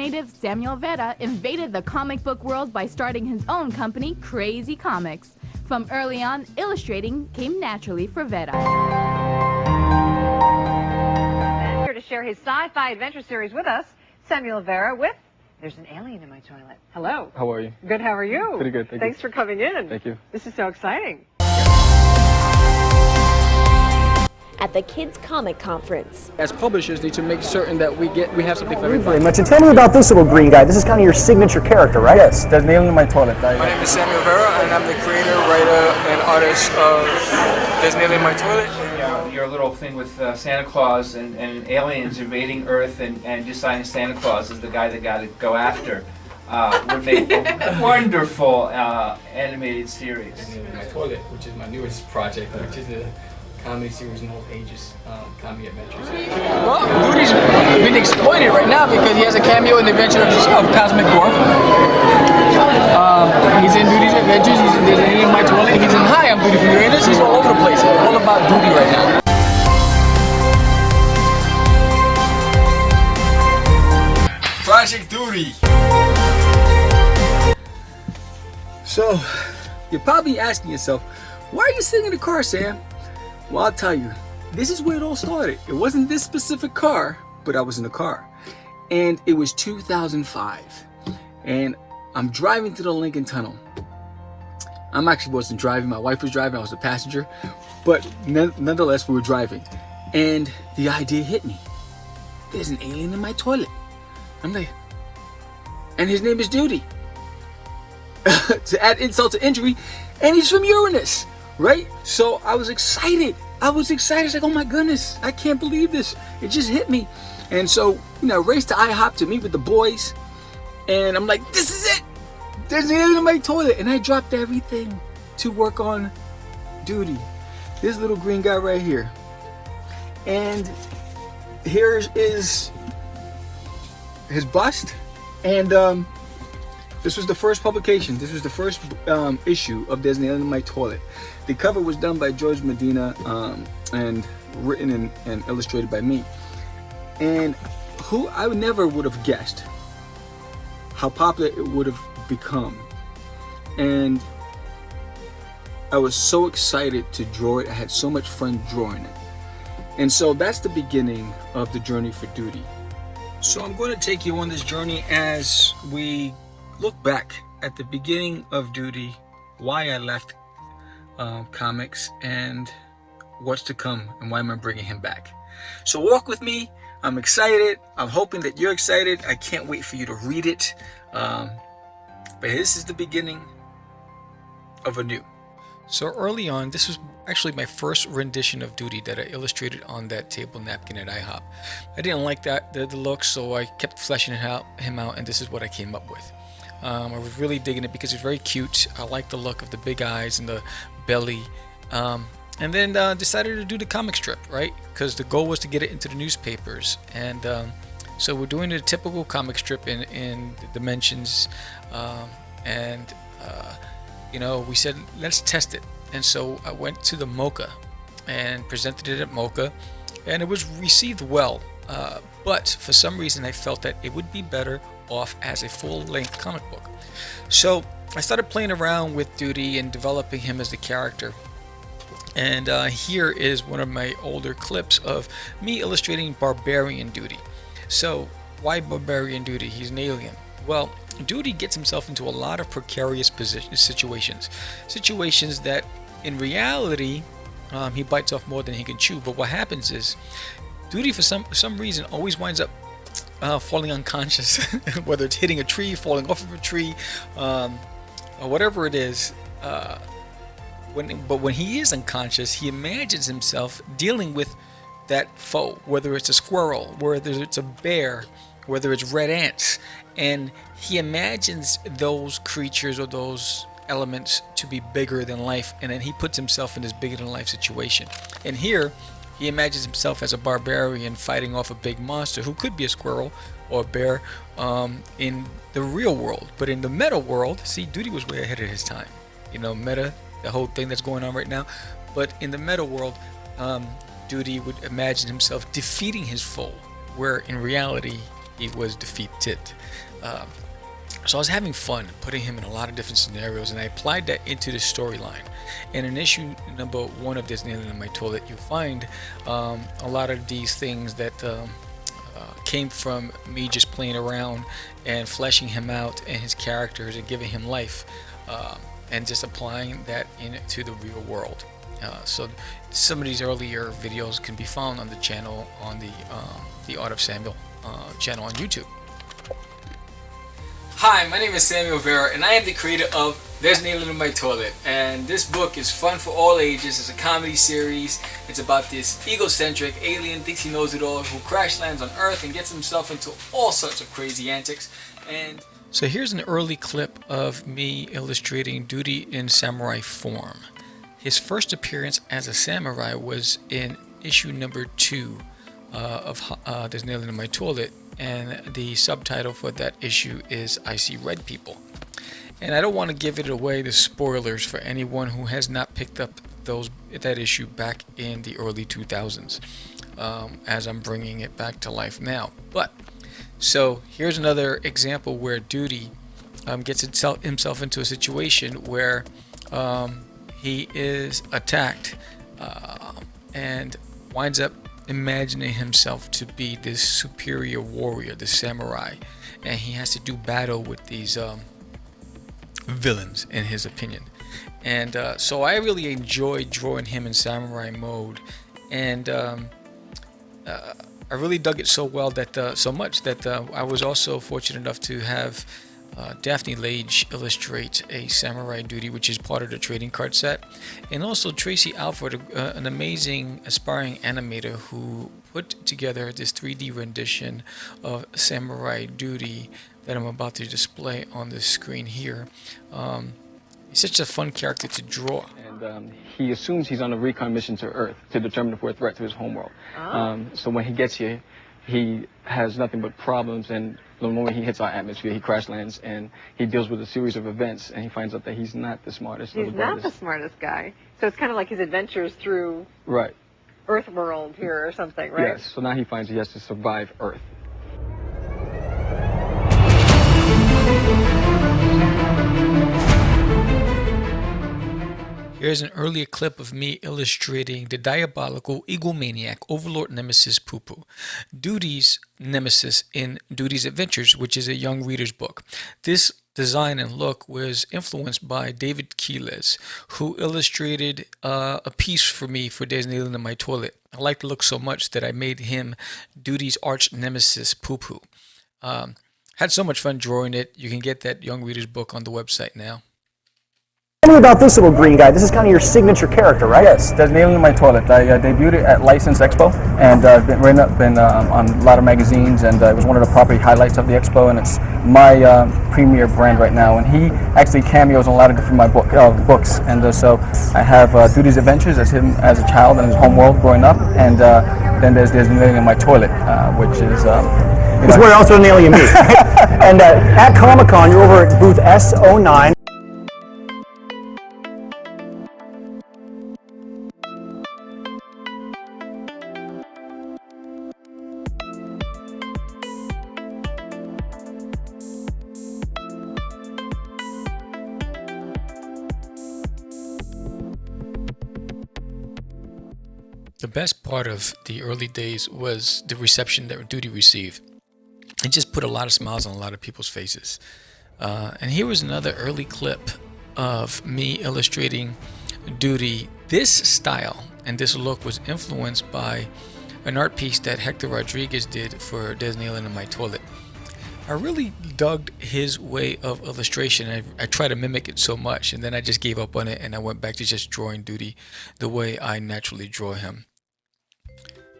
native Samuel Vera invaded the comic book world by starting his own company, Crazy Comics. From early on, illustrating came naturally for Vera. And here to share his sci-fi adventure series with us, Samuel Vera with There's an Alien in My Toilet. Hello. How are you? Good, how are you? Pretty good, Thanks for coming in. Thank you. This is so exciting. At the Kids Comic Conference. As publishers, need to make certain that we have something for everybody. Very much. And tell me about this little green guy. This is kind of your signature character, right? Yes, there's an alien in my toilet. My name is Samuel Vera, and I'm the creator, writer, and artist of There's an Alien in My Toilet. Your little thing with Santa Claus and aliens invading Earth and deciding Santa Claus is the guy that got to go after would make a wonderful animated series. There's an Alien in My Toilet, which is my newest project, which is a comedy series in all ages, comedy adventures. Well, Doodie's been exploited right now because he has a cameo in the adventure of Cosmic Dwarf. He's in Doodie's adventures, he's in There's an Alien in My Toilet, he's in Hi, I'm Doodie from Uranus, he's all over the place. It's all about Doodie right now. Project Doodie. So, you're probably asking yourself, why are you sitting in the car, Sam? Well, I'll tell you, this is where it all started. It wasn't this specific car, but I was in the car. And it was 2005. And I'm driving to the Lincoln Tunnel. I actually wasn't driving, my wife was driving, I was a passenger. But nonetheless, we were driving. And the idea hit me. There's an alien in my toilet. I'm like, and his name is Doodie. To add insult to injury, and he's from Uranus. Right? So I was excited. It's like, oh my goodness, I can't believe this. It just hit me. And so, raced to IHOP to meet with the boys. And I'm like, this is it. There's an alien in my toilet. And I dropped everything to work on Doodie. This little green guy right here. And here is his bust. And this was the first publication. This was the first issue of There's an Alien in My Toilet. The cover was done by George Medina and written and illustrated by me. And I never would have guessed how popular it would have become. And I was so excited to draw it. I had so much fun drawing it. And so that's the beginning of the journey for Doodie. So I'm going to take you on this journey as we look back at the beginning of Doodie, why I left comics, and what's to come, and why am I bringing him back. So walk with me. I'm excited. I'm hoping that you're excited. I can't wait for you to read it. But this is the beginning of a new. So early on, this was actually my first rendition of Doodie that I illustrated on that table napkin at IHOP. I didn't like the look, so I kept fleshing him out, and this is what I came up with. I was really digging it because it's very cute. I like the look of the big eyes and the belly. And then decided to do the comic strip, right? Because the goal was to get it into the newspapers. And so we're doing the typical comic strip in the dimensions. We said, let's test it. And so I went to the MoCA and presented it at MoCA. And it was received well. But for some reason, I felt that it would be better off as a full-length comic book. So I started playing around with Doodie and developing him as the character. And here is one of my older clips of me illustrating Barbarian Doodie. So why Barbarian Doodie? He's an alien. Well, Doodie gets himself into a lot of precarious situations that in reality he bites off more than he can chew. But what happens is Doodie for some reason always winds up falling unconscious, whether it's hitting a tree, falling off of a tree, or whatever it is. But when he is unconscious, he imagines himself dealing with that foe, whether it's a squirrel, whether it's a bear, whether it's red ants, and he imagines those creatures or those elements to be bigger than life, and then he puts himself in this bigger than life situation. And here he imagines himself as a barbarian fighting off a big monster who could be a squirrel or a bear in the real world. But in the meta world, see, Doodie was way ahead of his time. Meta, the whole thing that's going on right now. But in the meta world, Doodie would imagine himself defeating his foe, where in reality he was defeated. So I was having fun putting him in a lot of different scenarios, and I applied that into the storyline. And in issue number 1 of There's an Alien in My Toilet, you find a lot of these things that came from me just playing around and fleshing him out and his characters and giving him life, and just applying that into the real world. So some of these earlier videos can be found on the channel, on the Art of Samuel channel on YouTube. Hi, my name is Samuel Vera, and I am the creator of There's an Alien in My Toilet. And this book is fun for all ages. It's a comedy series. It's about this egocentric alien, thinks he knows it all, who crash lands on Earth and gets himself into all sorts of crazy antics. And so here's an early clip of me illustrating Doodie in samurai form. His first appearance as a samurai was in issue number 2 of There's an Alien in My Toilet. And the subtitle for that issue is I See Red People. And I don't want to give it away, the spoilers, for anyone who has not picked up that issue back in the early 2000s, as I'm bringing it back to life now. But so here's another example where Doodie gets himself into a situation where he is attacked and winds up imagining himself to be this superior warrior, this samurai, and he has to do battle with these villains, in his opinion. And so I really enjoyed drawing him in samurai mode, and I really dug it so well that so much that I was also fortunate enough to have Daphne Lage illustrate a Samurai Doodie, which is part of the trading card set, and also Tracy Alford, an amazing aspiring animator who put together this 3D rendition of Samurai Doodie that I'm about to display on the screen here. He's such a fun character to draw. And he assumes he's on a recon mission to Earth to determine if we're a threat to his homeworld. So when he gets here, he has nothing but problems, and the moment he hits our atmosphere, he crash lands, and he deals with a series of events, and he finds out that he's not the smartest. He's not the smartest guy. So it's kind of like his adventures through Earth world here or something, right? Yes. So now he finds he has to survive Earth. Here's an earlier clip of me illustrating the diabolical egomaniac overlord nemesis Poo-Poo, Doodie's nemesis in Doodie's Adventures, which is a young reader's book. This design and look was influenced by David Keeles, who illustrated a piece for me for There's an Alien in My Toilet. I liked the look so much that I made him Doodie's arch nemesis Poo-Poo. Had so much fun drawing it. You can get that young reader's book on the website now. Tell me about this little green guy. This is kind of your signature character, right? Yes, There's an Alien in My Toilet. I debuted it at License Expo, and been on a lot of magazines, and it was one of the property highlights of the expo, and it's my premier brand right now. And he actually cameos in a lot of different books, and so I have Doodie's Adventures as him as a child in his home world growing up, and then there's an Alien in My Toilet, which is It's where also an alien meets. And at Comic-Con, you're over at booth S09. The best part of the early days was the reception that Doodie received. It just put a lot of smiles on a lot of people's faces. And here was another early clip of me illustrating Doodie. This style and this look was influenced by an art piece that Hector Rodriguez did for There's an Alien in My Toilet. I really dug his way of illustration. I tried to mimic it so much, and then I just gave up on it, and I went back to just drawing Doodie the way I naturally draw him.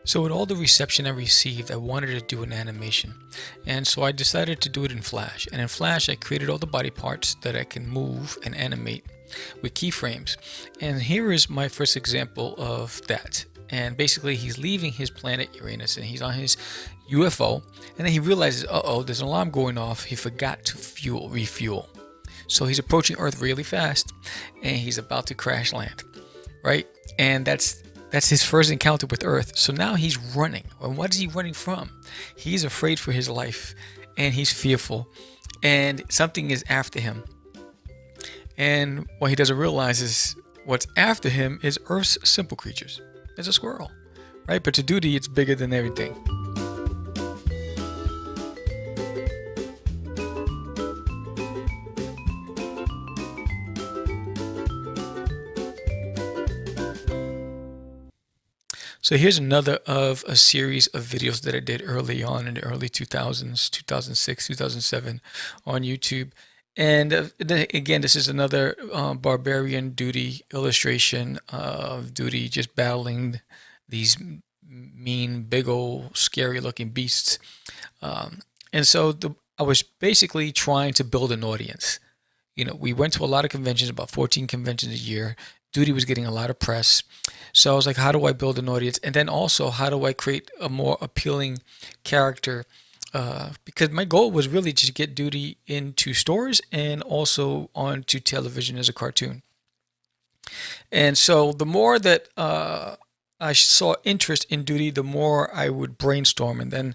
So with all the reception I received, I wanted to do an animation, and so I decided to do it in Flash. And in Flash, I created all the body parts that I can move and animate with keyframes. And here is my first example of that. And basically, he's leaving his planet Uranus, and he's on his UFO, and then he realizes, uh-oh, there's an alarm going off. He forgot to refuel. So he's approaching Earth really fast, and he's about to crash land, right? And that's That's his first encounter with Earth. So now he's running. And what is he running from? He's afraid for his life, and he's fearful, and something is after him. And what he doesn't realize is what's after him is Earth's simple creatures. It's a squirrel, right? But to Doodie, it's bigger than everything. So here's another of a series of videos that I did early on in the early 2000s, 2006, 2007 on YouTube. And again, this is another barbarian Doodie illustration of Doodie just battling these mean, big old, scary looking beasts. And so I was basically trying to build an audience. You know, we went to a lot of conventions, about 14 conventions a year. Doodie was getting a lot of press. So I was like, how do I build an audience? And then also, how do I create a more appealing character? Because my goal was really to get Doodie into stores and also onto television as a cartoon. And so the more that I saw interest in Doodie, the more I would brainstorm. And then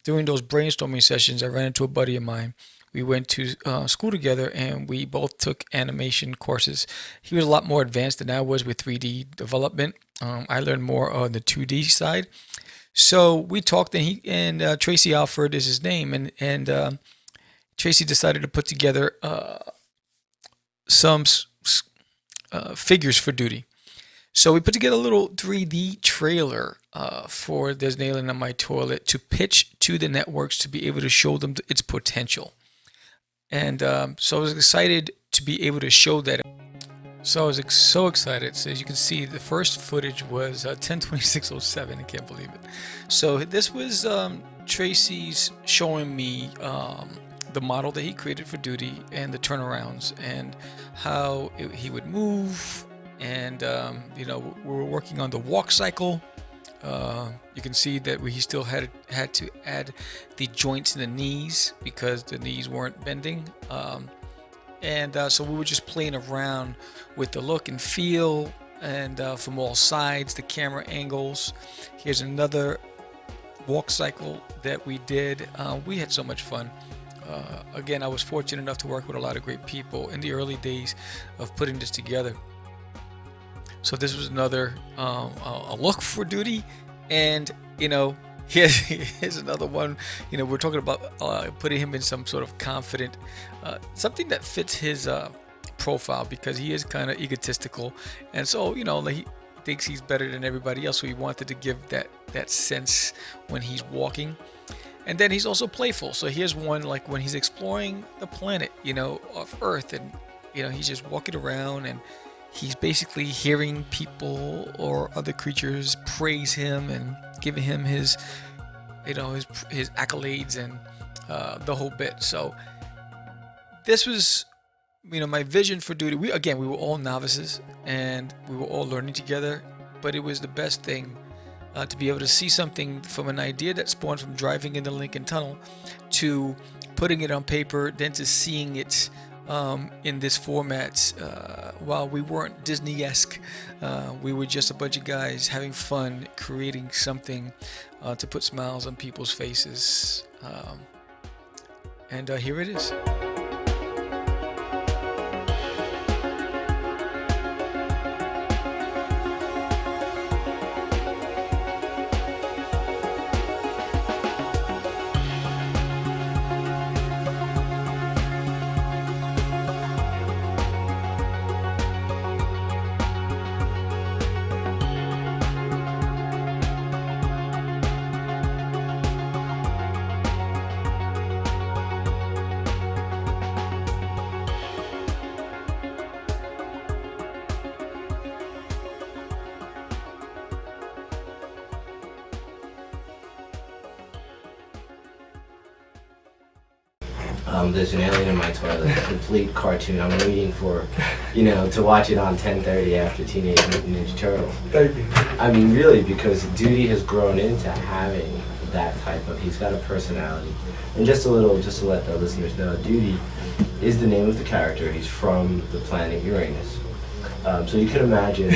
during those brainstorming sessions, I ran into a buddy of mine. We went to school together, and we both took animation courses. He was a lot more advanced than I was with 3D development. I learned more on the 2D side. So we talked, and Tracy Alford is his name, and Tracy decided to put together some figures for Doodie. So we put together a little 3D trailer for There's an Alien on My Toilet to pitch to the networks to be able to show them its potential. And so I was excited to be able to show that. So I was so excited. So as you can see, the first footage was 10/26/07. I can't believe it. So this was Tracy's showing me the model that he created for Doodie and the turnarounds and how he would move. And you know, we were working on the walk cycle. You can see that he still had to add the joints in the knees because the knees weren't bending. So we were just playing around with the look and feel, and from all sides, the camera angles. Here's another walk cycle that we did. We had so much fun. Again, I was fortunate enough to work with a lot of great people in the early days of putting this together. So this was another a look for Doodie, and you know, here's another one. You know, we're talking about putting him in some sort of confident, something that fits his profile, because he is kind of egotistical, and so you know, like, he thinks he's better than everybody else. So he wanted to give that sense when he's walking, and then he's also playful. So here's one like when he's exploring the planet, you know, of Earth, and you know, he's just walking around and he's basically hearing people or other creatures praise him and giving him his, you know, his accolades and the whole bit. So this was, you know, my vision for Doodie. We were all novices and we were all learning together, but it was the best thing to be able to see something from an idea that spawned from driving in the Lincoln Tunnel to putting it on paper, then to seeing it in this format. While we weren't Disney-esque, we were just a bunch of guys having fun, creating something to put smiles on people's faces. And here it is. There's an Alien in My Toilet, a complete cartoon. I'm waiting for, you know, to watch it on 10:30 after Teenage Mutant Ninja Turtles. Thank you. I mean, really, because Doodie has grown into having that type of, he's got a personality. And just to let the listeners know, Doodie is the name of the character. He's from the planet Uranus. So you can imagine,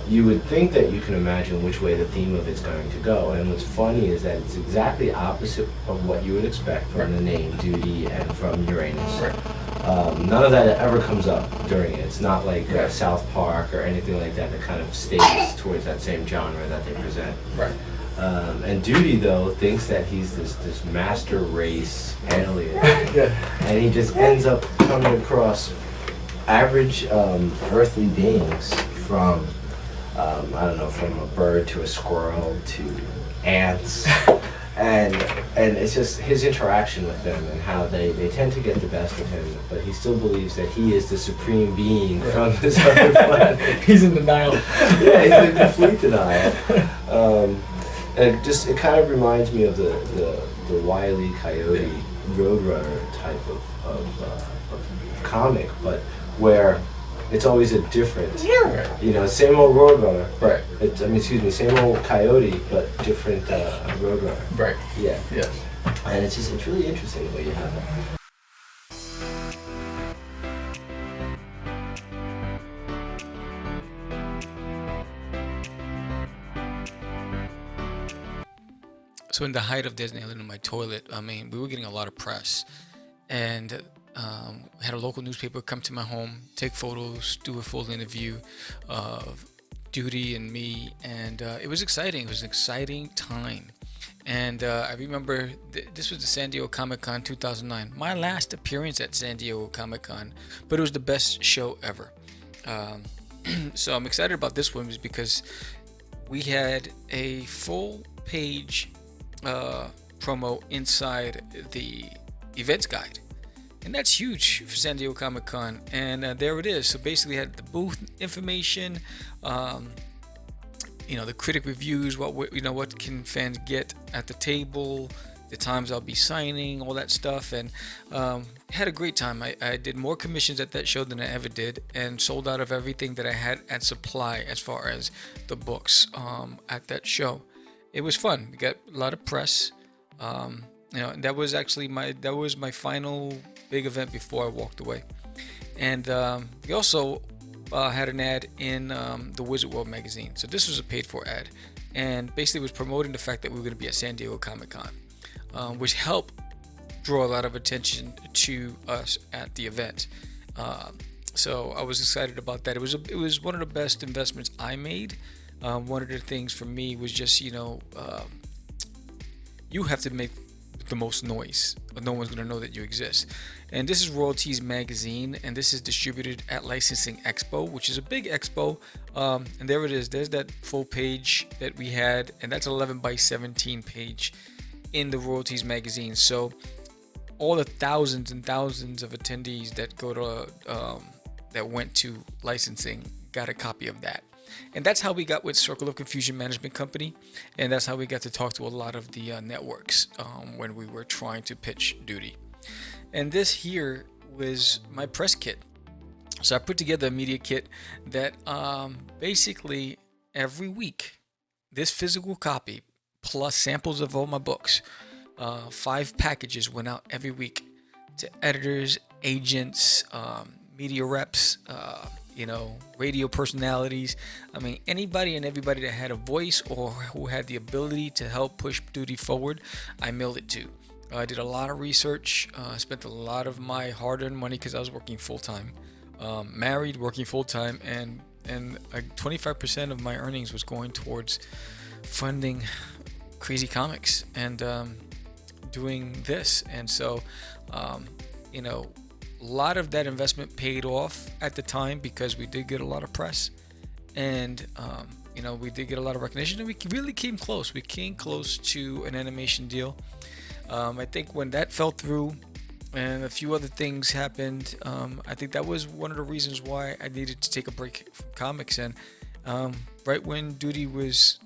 you would think that you can imagine which way the theme of it's going to go. And what's funny is that it's exactly opposite of what you would expect from the name Doodie and from Uranus. None of that ever comes up during it. It's not like South Park or anything like that that kind of stays towards that same genre that they present. And Doodie, though, thinks that he's this master race alien. And he just ends up coming across average earthly beings from, I don't know, from a bird to a squirrel to ants. And it's just his interaction with them and how they tend to get the best of him, but he still believes that he is the supreme being from this other planet. He's in denial. Yeah, he's in complete denial. And it kind of reminds me of the Wile E. Coyote Roadrunner type of comic, but where it's always a different, same old Roadrunner, same old Coyote, but different Roadrunner. Yeah. And it's really interesting the way you have that. So in the height of There's an Alien in My Toilet, I mean, we were getting a lot of press, and had a local newspaper come to my home, take photos, do a full interview of Doodie and me, and it was exciting. It was an exciting time. And I remember this was the San Diego Comic-Con 2009, my last appearance at San Diego Comic-Con, but it was the best show ever. So I'm excited about this one because we had a full page promo inside the events guide, and that's huge for San Diego Comic-Con. And there it is. So basically had the booth information, the critic reviews, what can fans get at the table, the times I'll be signing, all that stuff, and had a great time. I did more commissions at that show than I ever did, and sold out of everything that I had at supply as far as the books at that show. It was fun. We got a lot of press. That was actually my final big event before I walked away. And we also had an ad in the Wizard World magazine. So this was a paid-for ad, and basically was promoting the fact that we were going to be at San Diego Comic-Con, which helped draw a lot of attention to us at the event. So I was excited about that. It was one of the best investments I made. One of the things for me was just, you have to make the most noise, but no one's going to know that you exist. And this is Royalties Magazine, and this is distributed at Licensing Expo, which is a big expo. And there it is. There's that full page that we had, and that's 11 by 17 page in the Royalties Magazine. So all the thousands and thousands of attendees that go to that went to licensing got a copy of that. And that's how we got with Circle of Confusion Management Company, and that's how we got to talk to a lot of the networks when we were trying to pitch Doodie. And this here was my press kit. So I put together a media kit that basically every week, this physical copy plus samples of all my books, 5 packages went out every week to editors, agents, media reps, radio personalities. I mean, anybody and everybody that had a voice or who had the ability to help push Doodie forward, I mailed it to. I did a lot of research, spent a lot of my hard-earned money because I was working full-time, married, working full-time, and 25% of my earnings was going towards funding Crazy Comics and doing this. And so, a lot of that investment paid off at the time because we did get a lot of press, and we did get a lot of recognition, and we really came close. We came close to an animation deal. I think when that fell through and a few other things happened, I think that was one of the reasons why I needed to take a break from comics. And right when Doodie was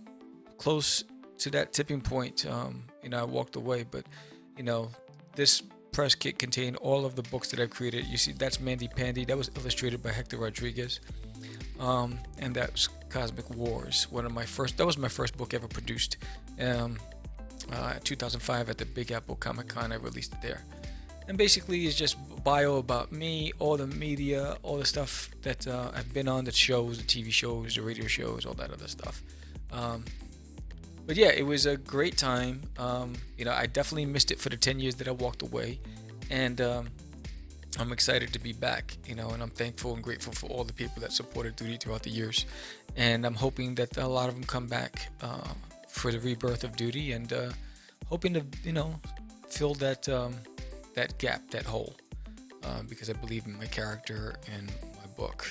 close to that tipping point, I walked away. But this press kit contained all of the books that I've created. You see, that's Mandy Pandy. That was illustrated by Hector Rodriguez, and that's Cosmic Wars. That was my first book ever produced. 2005 at the Big Apple Comic Con, I released it there. And basically it's just bio about me, all the media, all the stuff that I've been on, the shows, the TV shows, the radio shows, all that other stuff. But yeah, it was a great time. I definitely missed it for the 10 years that I walked away, and I'm excited to be back, and I'm thankful and grateful for all the people that supported Doodie throughout the years, and I'm hoping that a lot of them come back for the rebirth of Doodie, and hoping to fill that that gap, that hole, because I believe in my character and my book.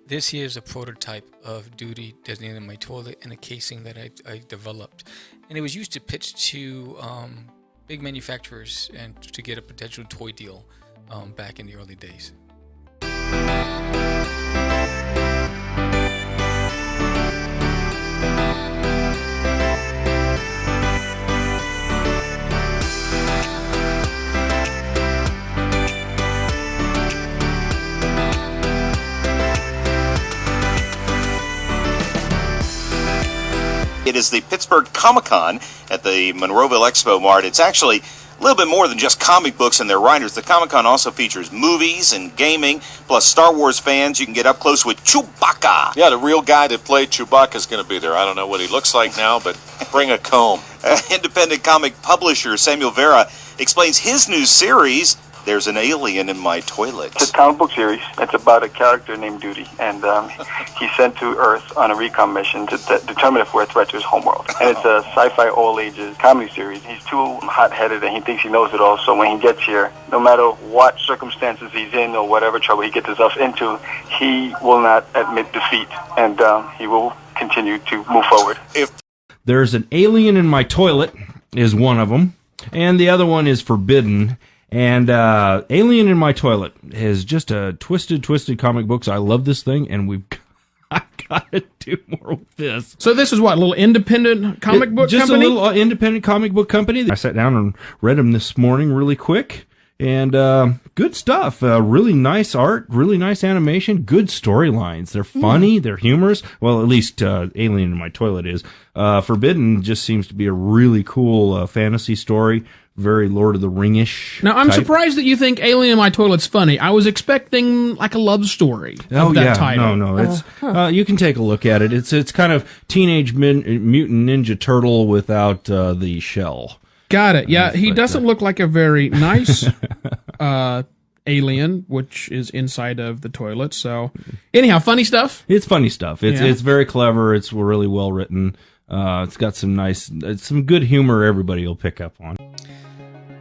This here is a prototype of Doodie designated in my toilet in a casing that I developed, and it was used to pitch to big manufacturers and to get a potential toy deal back in the early days. It is the Pittsburgh Comic-Con at the Monroeville Expo Mart. It's actually a little bit more than just comic books and their writers. The Comic-Con also features movies and gaming, plus Star Wars fans. You can get up close with Chewbacca. Yeah, the real guy that played Chewbacca is going to be there. I don't know what he looks like now, but bring a comb. Independent comic publisher Samuel Vera explains his new series, There's an Alien in My Toilet. It's a comic book series. It's about a character named Doodie, and he's sent to Earth on a recon mission to determine if we're a threat to his homeworld. And it's a sci-fi all-ages comedy series. He's too hot-headed and he thinks he knows it all, so when he gets here, no matter what circumstances he's in or whatever trouble he gets himself into, he will not admit defeat, and he will continue to move forward. There's an Alien in My Toilet is one of them, and the other one is Forbidden. And Alien in My Toilet is just a twisted comic books. I love this thing, and I gotta do more with this. So this is what, a little independent comic book just company? Just a little independent comic book company. I sat down and read them this morning really quick, and good stuff. Really nice art, really nice animation, good storylines. They're funny, they're humorous. Well, at least Alien in My Toilet is. Forbidden just seems to be a really cool fantasy story. Very Lord of the Ring-ish. Now, I'm type. surprised that you think Alien in My Toilet's funny. I was expecting like a love story of that title. No. It's you can take a look at it. It's kind of Teenage Mutant Ninja Turtle without the shell. Got it. Yeah, he doesn't look like a very nice alien, which is inside of the toilet. So, anyhow, funny stuff? It's funny stuff. It's very clever. It's really well written. It's got some good humor everybody will pick up on.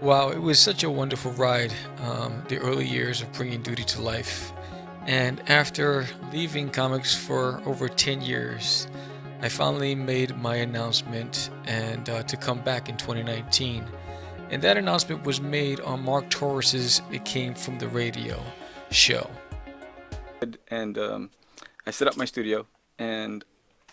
Wow, it was such a wonderful ride, the early years of bringing Doodie to life. And after leaving comics for over 10 years, I finally made my announcement and to come back in 2019. And that announcement was made on Mark Torres's It Came From the Radio show. And I set up my studio, and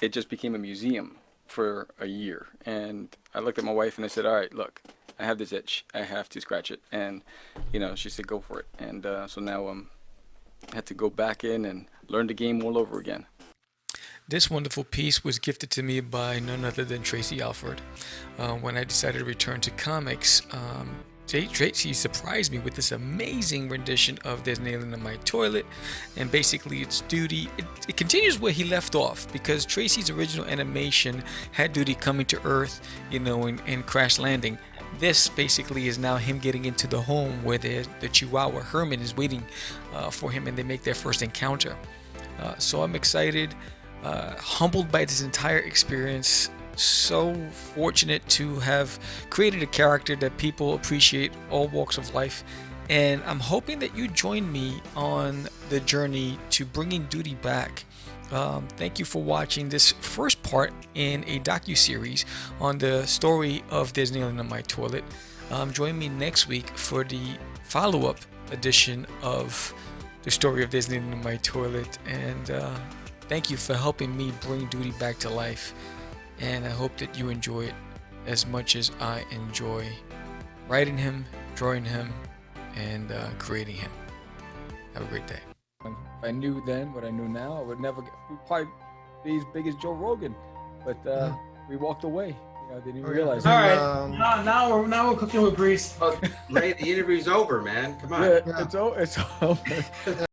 it just became a museum for a year. And I looked at my wife and I said, all right, look, I have this itch. I have to scratch it. And, she said, go for it. And so now I had to go back in and learn the game all over again. This wonderful piece was gifted to me by none other than Tracy Alford. When I decided to return to comics, Tracy surprised me with this amazing rendition of There's an Alien in My Toilet, and basically it's Doodie. It continues where he left off, because Tracy's original animation had Doodie coming to Earth, and crash landing. This basically is now him getting into the home where the Chihuahua Herman is waiting for him, and they make their first encounter. So I'm excited, humbled by this entire experience. So fortunate to have created a character that people appreciate, all walks of life, and I'm hoping that you join me on the journey to bringing Doodie back. Thank you for watching this first part in a docuseries on the story of There's an Alien in My Toilet. Join me next week for the follow-up edition of the story of There's an Alien in My Toilet, and thank you for helping me bring Doodie back to life. And I hope that you enjoy it as much as I enjoy writing him, drawing him, and creating him. Have a great day. If I knew then what I knew now, I would never we'd probably be as big as Joe Rogan. But we walked away. I didn't even realize. All right, now we're cooking with grease. Ray, the interview's over, man. Come on. Yeah, it's over.